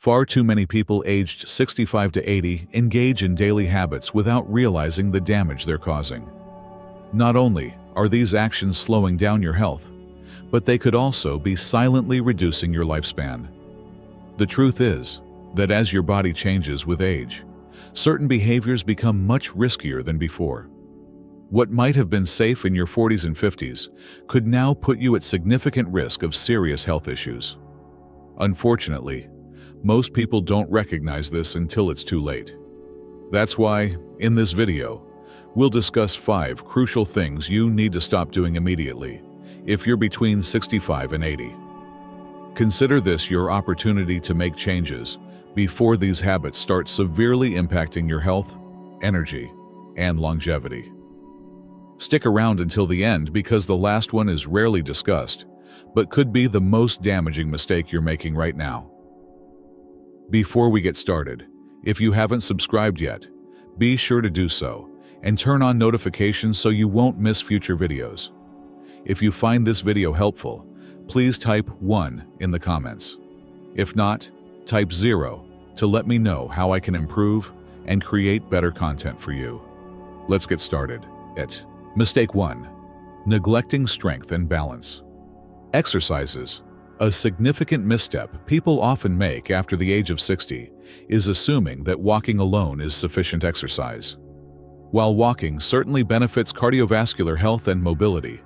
Far too many people aged 65 to 80 engage in daily habits without realizing the damage they're causing. Not only are these actions slowing down your health, but they could also be silently reducing your lifespan. The truth is that as your body changes with age, certain behaviors become much riskier than before. What might have been safe in your 40s and 50s could now put you at significant risk of serious health issues. Unfortunately, most people don't recognize this until it's too late. That's why, in this video, we'll discuss 5 crucial things you need to stop doing immediately if you're between 65 and 80. Consider this your opportunity to make changes before these habits start severely impacting your health, energy, and longevity. Stick around until the end because the last one is rarely discussed, but could be the most damaging mistake you're making right now. Before we get started, if you haven't subscribed yet, be sure to do so and turn on notifications so you won't miss future videos. If you find this video helpful, please type 1 in the comments. If not, type 0 to let me know how I can improve and create better content for you. Let's get started. Mistake 1. Neglecting strength and balance. Exercises. A significant misstep people often make after the age of 60 is assuming that walking alone is sufficient exercise. While walking certainly benefits cardiovascular health and mobility,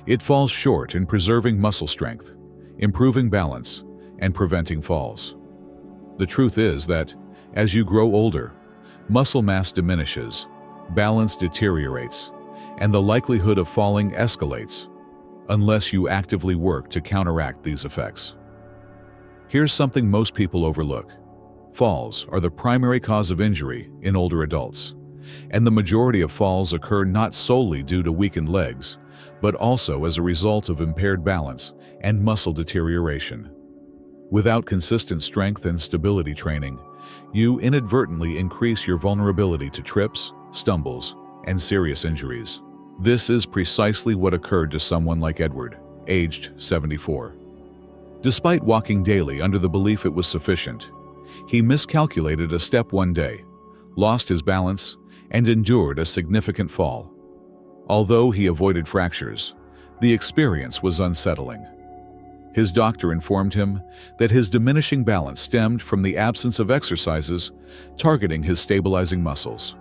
it falls short in preserving muscle strength, improving balance, and preventing falls. The truth is that, as you grow older, muscle mass diminishes, balance deteriorates, and the likelihood of falling escalates, unless you actively work to counteract these effects. Here's something most people overlook. Falls are the primary cause of injury in older adults, and the majority of falls occur not solely due to weakened legs, but also as a result of impaired balance and muscle deterioration. Without consistent strength and stability training, you inadvertently increase your vulnerability to trips, stumbles, and serious injuries. This is precisely what occurred to someone like Edward, aged 74. Despite walking daily under the belief it was sufficient, he miscalculated a step one day, lost his balance, and endured a significant fall. Although he avoided fractures, the experience was unsettling. His doctor informed him that his diminishing balance stemmed from the absence of exercises targeting his stabilizing muscles.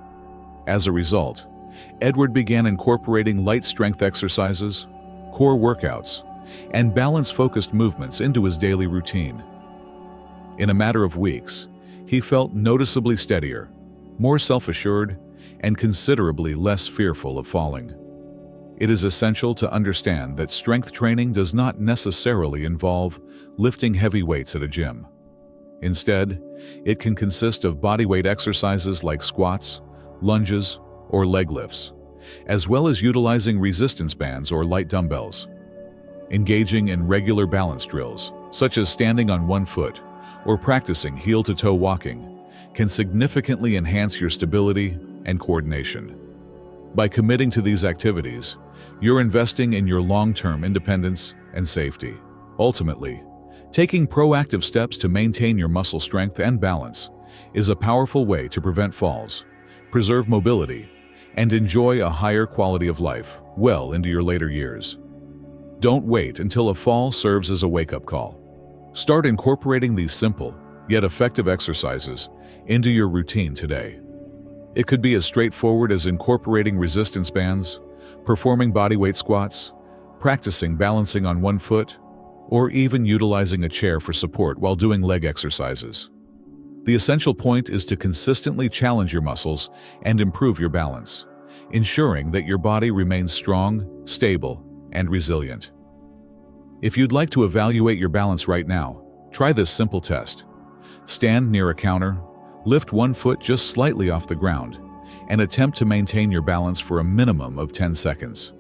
As a result, Edward began incorporating light strength exercises, core workouts, and balance-focused movements into his daily routine. In a matter of weeks, he felt noticeably steadier, more self-assured, and considerably less fearful of falling. It is essential to understand that strength training does not necessarily involve lifting heavy weights at a gym. Instead, it can consist of bodyweight exercises like squats, lunges, or leg lifts, as well as utilizing resistance bands or light dumbbells. Engaging in regular balance drills, such as standing on one foot or practicing heel-to-toe walking, can significantly enhance your stability and coordination. By committing to these activities, you're investing in your long-term independence and safety. Ultimately, taking proactive steps to maintain your muscle strength and balance is a powerful way to prevent falls, preserve mobility, and enjoy a higher quality of life well into your later years. Don't wait until a fall serves as a wake-up call. Start incorporating these simple, yet effective exercises into your routine today. It could be as straightforward as incorporating resistance bands, performing bodyweight squats, practicing balancing on one foot, or even utilizing a chair for support while doing leg exercises. The essential point is to consistently challenge your muscles and improve your balance, ensuring that your body remains strong, stable, and resilient. If you'd like to evaluate your balance right now, try this simple test. Stand near a counter, lift one foot just slightly off the ground, and attempt to maintain your balance for a minimum of 10 seconds.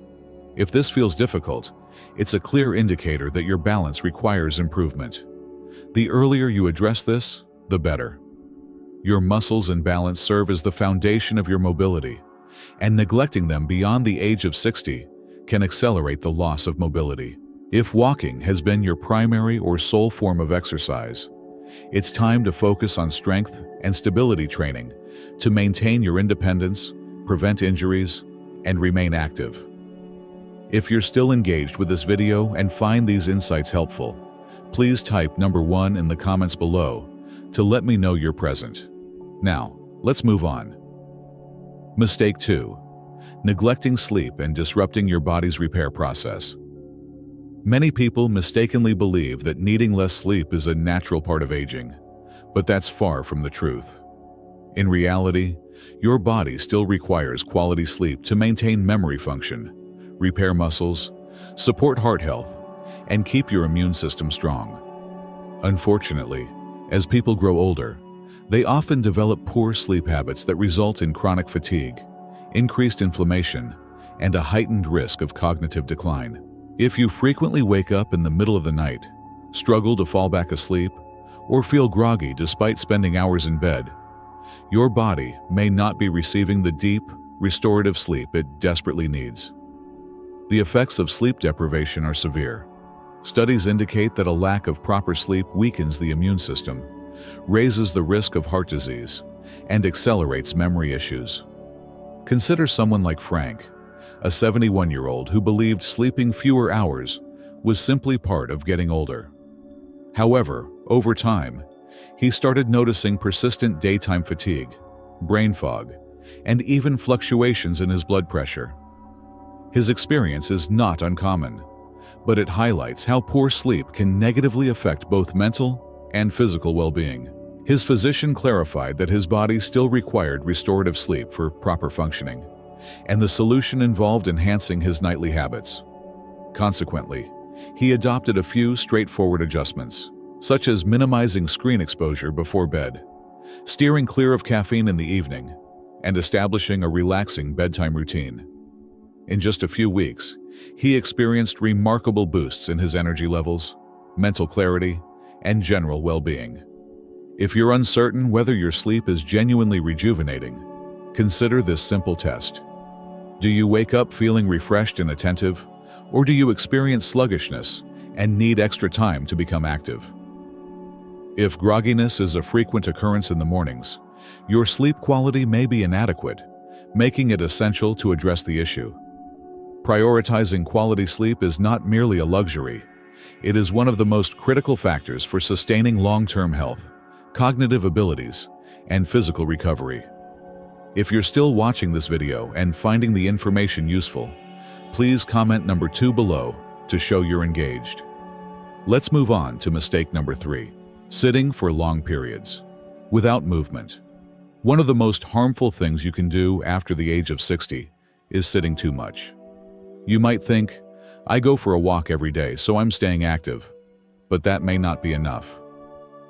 If this feels difficult, it's a clear indicator that your balance requires improvement. The earlier you address this, the better. Your muscles and balance serve as the foundation of your mobility, and neglecting them beyond the age of 60 can accelerate the loss of mobility. If walking has been your primary or sole form of exercise, It's time to focus on strength and stability training to maintain your independence, prevent injuries, and remain active. If you're still engaged with this video and find these insights helpful, please type number 1 in the comments below to let me know you're present. Now, let's move on. Mistake 2. Neglecting sleep and disrupting your body's repair process. Many people mistakenly believe that needing less sleep is a natural part of aging, but that's far from the truth. In reality, your body still requires quality sleep to maintain memory function, repair muscles, support heart health, and keep your immune system strong. Unfortunately, as people grow older, they often develop poor sleep habits that result in chronic fatigue, increased inflammation, and a heightened risk of cognitive decline. If you frequently wake up in the middle of the night, struggle to fall back asleep, or feel groggy despite spending hours in bed, your body may not be receiving the deep, restorative sleep it desperately needs. The effects of sleep deprivation are severe. Studies indicate that a lack of proper sleep weakens the immune system, raises the risk of heart disease, and accelerates memory issues. Consider someone like Frank, a 71-year-old who believed sleeping fewer hours was simply part of getting older. However, over time, he started noticing persistent daytime fatigue, brain fog, and even fluctuations in his blood pressure. His experience is not uncommon, but it highlights how poor sleep can negatively affect both mental and physical well-being. His physician clarified that his body still required restorative sleep for proper functioning, and the solution involved enhancing his nightly habits. Consequently, he adopted a few straightforward adjustments, such as minimizing screen exposure before bed, steering clear of caffeine in the evening, and establishing a relaxing bedtime routine. In just a few weeks, he experienced remarkable boosts in his energy levels, mental clarity, and general well-being. If you're uncertain whether your sleep is genuinely rejuvenating, consider this simple test. Do you wake up feeling refreshed and attentive, or do you experience sluggishness and need extra time to become active? If grogginess is a frequent occurrence in the mornings, your sleep quality may be inadequate, making it essential to address the issue. Prioritizing quality sleep is not merely a luxury. It is one of the most critical factors for sustaining long-term health, cognitive abilities, and physical recovery. If you're still watching this video and finding the information useful, please comment number 2 below to show you're engaged. Let's move on to mistake number 3. Sitting for long periods without movement. One of the most harmful things you can do after the age of 60 is sitting too much. You might think, I go for a walk every day, so I'm staying active. But that may not be enough.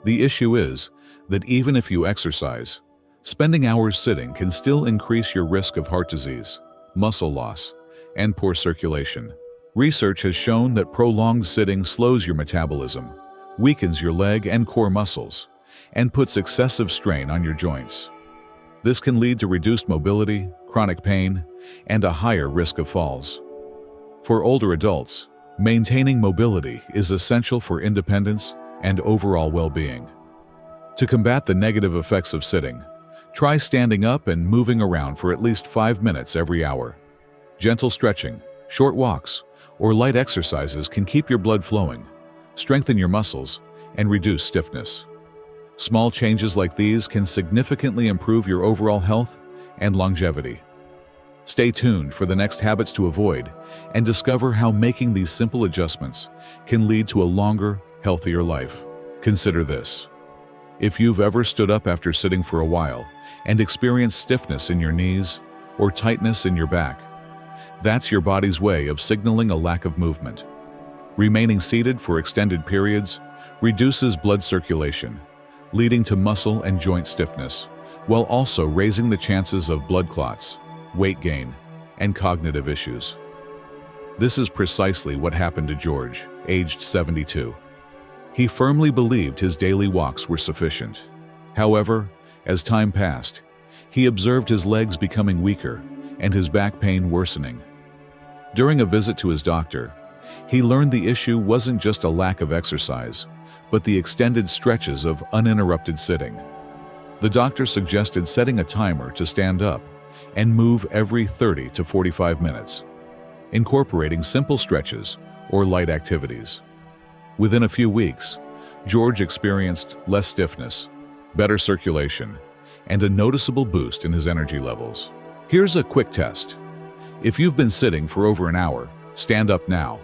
The issue is that even if you exercise, spending hours sitting can still increase your risk of heart disease, muscle loss, and poor circulation. Research has shown that prolonged sitting slows your metabolism, weakens your leg and core muscles, and puts excessive strain on your joints. This can lead to reduced mobility, chronic pain, and a higher risk of falls. For older adults, maintaining mobility is essential for independence and overall well-being. To combat the negative effects of sitting, try standing up and moving around for at least 5 minutes every hour. Gentle stretching, short walks, or light exercises can keep your blood flowing, strengthen your muscles, and reduce stiffness. Small changes like these can significantly improve your overall health and longevity. Stay tuned for the next habits to avoid and discover how making these simple adjustments can lead to a longer, healthier life. Consider this. If you've ever stood up after sitting for a while and experienced stiffness in your knees or tightness in your back, that's your body's way of signaling a lack of movement. Remaining seated for extended periods reduces blood circulation, leading to muscle and joint stiffness, while also raising the chances of blood clots, weight gain, and cognitive issues. This is precisely what happened to George, aged 72. He firmly believed his daily walks were sufficient. However, as time passed, he observed his legs becoming weaker and his back pain worsening. During a visit to his doctor, he learned the issue wasn't just a lack of exercise, but the extended stretches of uninterrupted sitting. The doctor suggested setting a timer to stand up and move every 30 to 45 minutes, incorporating simple stretches or light activities. Within a few weeks, George experienced less stiffness, better circulation, and a noticeable boost in his energy levels. Here's a quick test. If you've been sitting for over an hour, stand up now.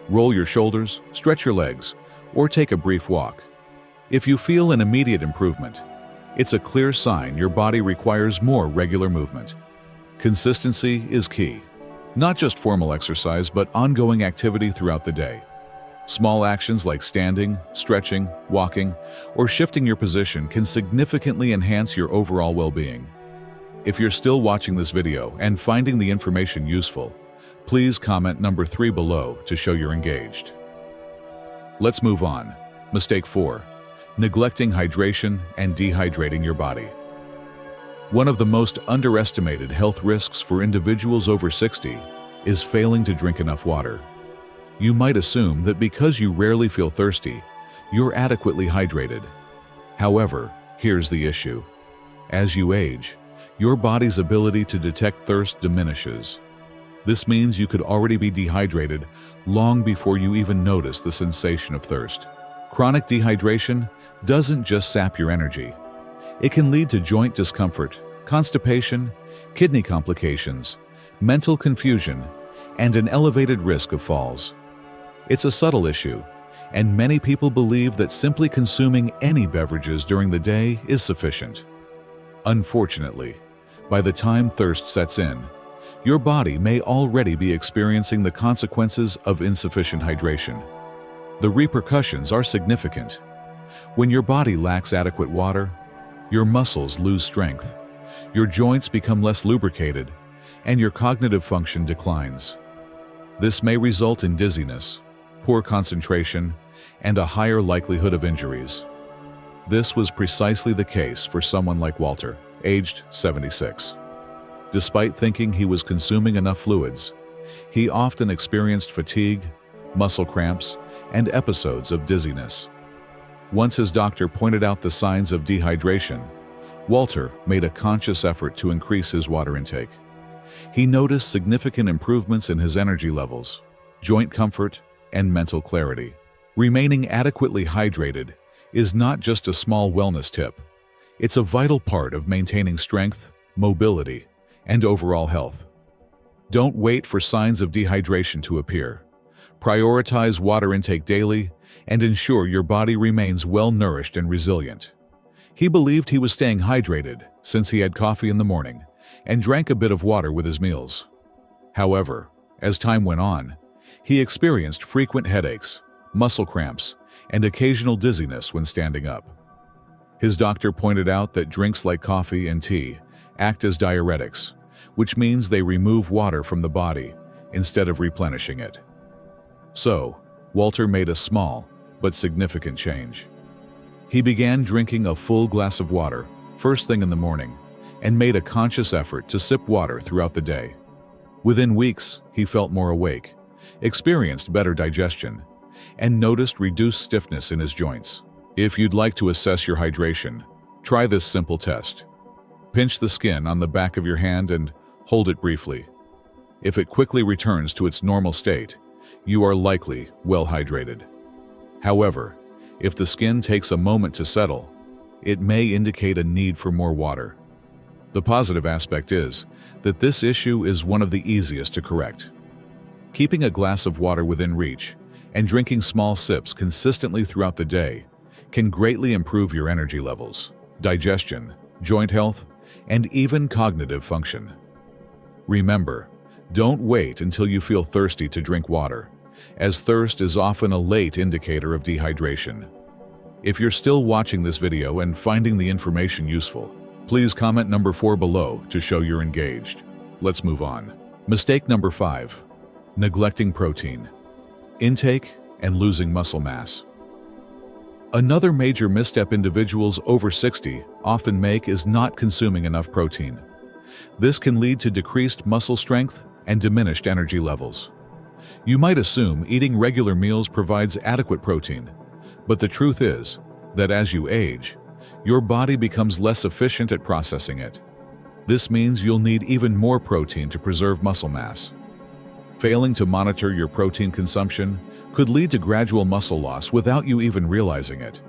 Roll your shoulders, stretch your legs, or take a brief walk. If you feel an immediate improvement, it's a clear sign your body requires more regular movement. Consistency is key. Not just formal exercise, but ongoing activity throughout the day. Small actions like standing, stretching, walking, or shifting your position can significantly enhance your overall well-being. If you're still watching this video and finding the information useful, please comment number 3 below to show you're engaged. Let's move on. Mistake 4. Neglecting hydration and dehydrating your body. One of the most underestimated health risks for individuals over 60 is failing to drink enough water. You might assume that because you rarely feel thirsty, you're adequately hydrated. However, here's the issue. As you age, your body's ability to detect thirst diminishes. This means you could already be dehydrated long before you even notice the sensation of thirst. Chronic dehydration doesn't just sap your energy. It can lead to joint discomfort, constipation, kidney complications, mental confusion, and an elevated risk of falls. It's a subtle issue, and many people believe that simply consuming any beverages during the day is sufficient. Unfortunately, by the time thirst sets in, your body may already be experiencing the consequences of insufficient hydration. The repercussions are significant. When your body lacks adequate water, your muscles lose strength, your joints become less lubricated, and your cognitive function declines. This may result in dizziness, poor concentration, and a higher likelihood of injuries. This was precisely the case for someone like Walter, aged 76. Despite thinking he was consuming enough fluids, he often experienced fatigue, muscle cramps, and episodes of dizziness. Once his doctor pointed out the signs of dehydration, Walter made a conscious effort to increase his water intake. He noticed significant improvements in his energy levels, joint comfort, and mental clarity. Remaining adequately hydrated is not just a small wellness tip. It's a vital part of maintaining strength, mobility, and overall health. Don't wait for signs of dehydration to appear. Prioritize water intake daily and ensure your body remains well-nourished and resilient. He believed he was staying hydrated since he had coffee in the morning and drank a bit of water with his meals. However, as time went on, he experienced frequent headaches, muscle cramps, and occasional dizziness when standing up. His doctor pointed out that drinks like coffee and tea act as diuretics, which means they remove water from the body instead of replenishing it. So, Walter made a small but significant change. He began drinking a full glass of water first thing in the morning and made a conscious effort to sip water throughout the day. Within weeks, he felt more awake, experienced better digestion, and noticed reduced stiffness in his joints. If you'd like to assess your hydration, try this simple test. Pinch the skin on the back of your hand and hold it briefly. If it quickly returns to its normal state, you are likely well hydrated. However, if the skin takes a moment to settle, it may indicate a need for more water. The positive aspect is that this issue is one of the easiest to correct. Keeping a glass of water within reach and drinking small sips consistently throughout the day can greatly improve your energy levels, digestion, joint health, and even cognitive function. Remember, don't wait until you feel thirsty to drink water, as thirst is often a late indicator of dehydration. If you're still watching this video and finding the information useful, please comment number 4 below to show you're engaged. Let's move on. Mistake number 5. Neglecting protein intake and losing muscle mass. Another major misstep individuals over 60 often make is not consuming enough protein. This can lead to decreased muscle strength and diminished energy levels. You might assume eating regular meals provides adequate protein, But the truth is that as you age, your body becomes less efficient at processing it. This means you'll need even more protein to preserve muscle mass. Failing to monitor your protein consumption could lead to gradual muscle loss without you even realizing it.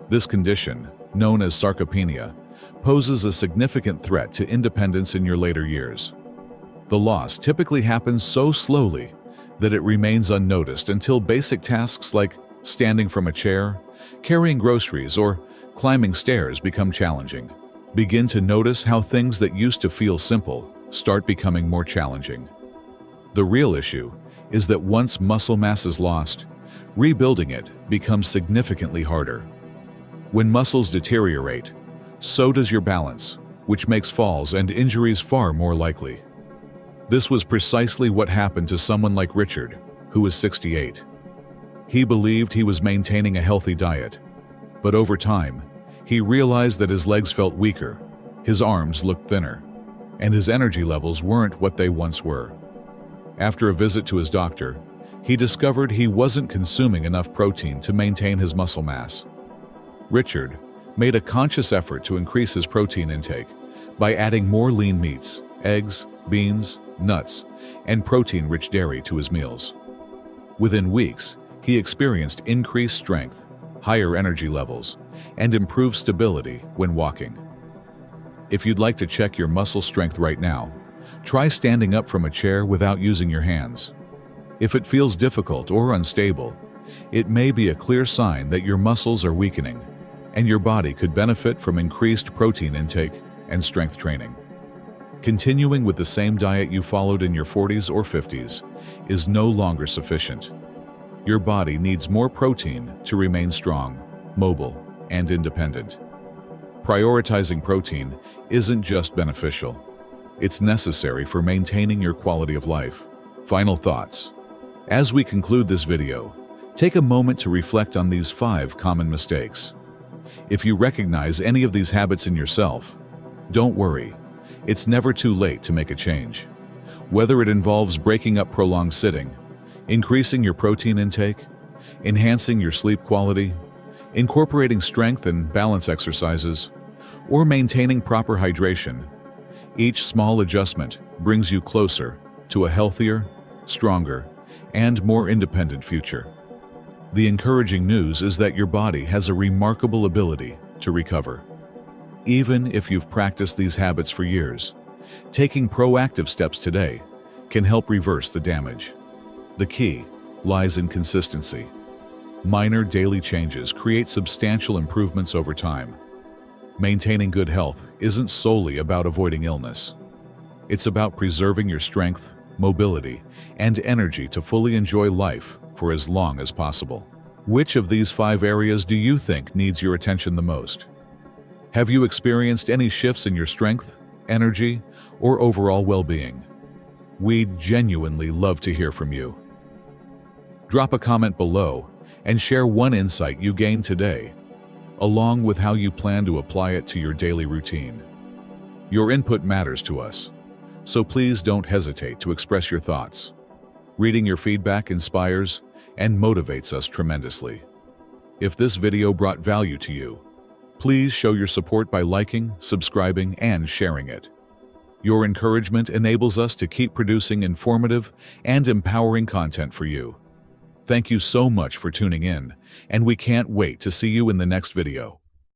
This condition, known as sarcopenia, poses a significant threat to independence in your later years. The loss typically happens so slowly that it remains unnoticed until basic tasks like standing from a chair, carrying groceries, or climbing stairs become challenging. Begin to notice how things that used to feel simple start becoming more challenging. The real issue is that once muscle mass is lost, rebuilding it becomes significantly harder. When muscles deteriorate, so does your balance, which makes falls and injuries far more likely. This was precisely what happened to someone like Richard, who was 68. He believed he was maintaining a healthy diet, but over time, he realized that his legs felt weaker, his arms looked thinner, and his energy levels weren't what they once were. After a visit to his doctor, he discovered he wasn't consuming enough protein to maintain his muscle mass. Richard made a conscious effort to increase his protein intake by adding more lean meats, eggs, beans, nuts, and protein-rich dairy to his meals. Within weeks, he experienced increased strength, higher energy levels, and improved stability when walking. If you'd like to check your muscle strength right now, try standing up from a chair without using your hands. If it feels difficult or unstable, it may be a clear sign that your muscles are weakening, and your body could benefit from increased protein intake and strength training. Continuing with the same diet you followed in your 40s or 50s is no longer sufficient. Your body needs more protein to remain strong, mobile, and independent. Prioritizing protein isn't just beneficial. It's necessary for maintaining your quality of life. Final thoughts. As we conclude this video, take a moment to reflect on these 5 common mistakes. If you recognize any of these habits in yourself, don't worry. It's never too late to make a change. Whether it involves breaking up prolonged sitting, increasing your protein intake, enhancing your sleep quality, incorporating strength and balance exercises, or maintaining proper hydration, each small adjustment brings you closer to a healthier, stronger, and more independent future. The encouraging news is that your body has a remarkable ability to recover. Even if you've practiced these habits for years, taking proactive steps today can help reverse the damage. The key lies in consistency. Minor daily changes create substantial improvements over time. Maintaining good health isn't solely about avoiding illness. It's about preserving your strength, mobility, and energy to fully enjoy life for as long as possible. Which of these 5 areas do you think needs your attention the most? Have you experienced any shifts in your strength, energy, or overall well-being? We'd genuinely love to hear from you. Drop a comment below and share one insight you gained today, along with how you plan to apply it to your daily routine. Your input matters to us, so please don't hesitate to express your thoughts. Reading your feedback inspires and motivates us tremendously. If this video brought value to you, please show your support by liking, subscribing, and sharing it. Your encouragement enables us to keep producing informative and empowering content for you. Thank you so much for tuning in, and we can't wait to see you in the next video.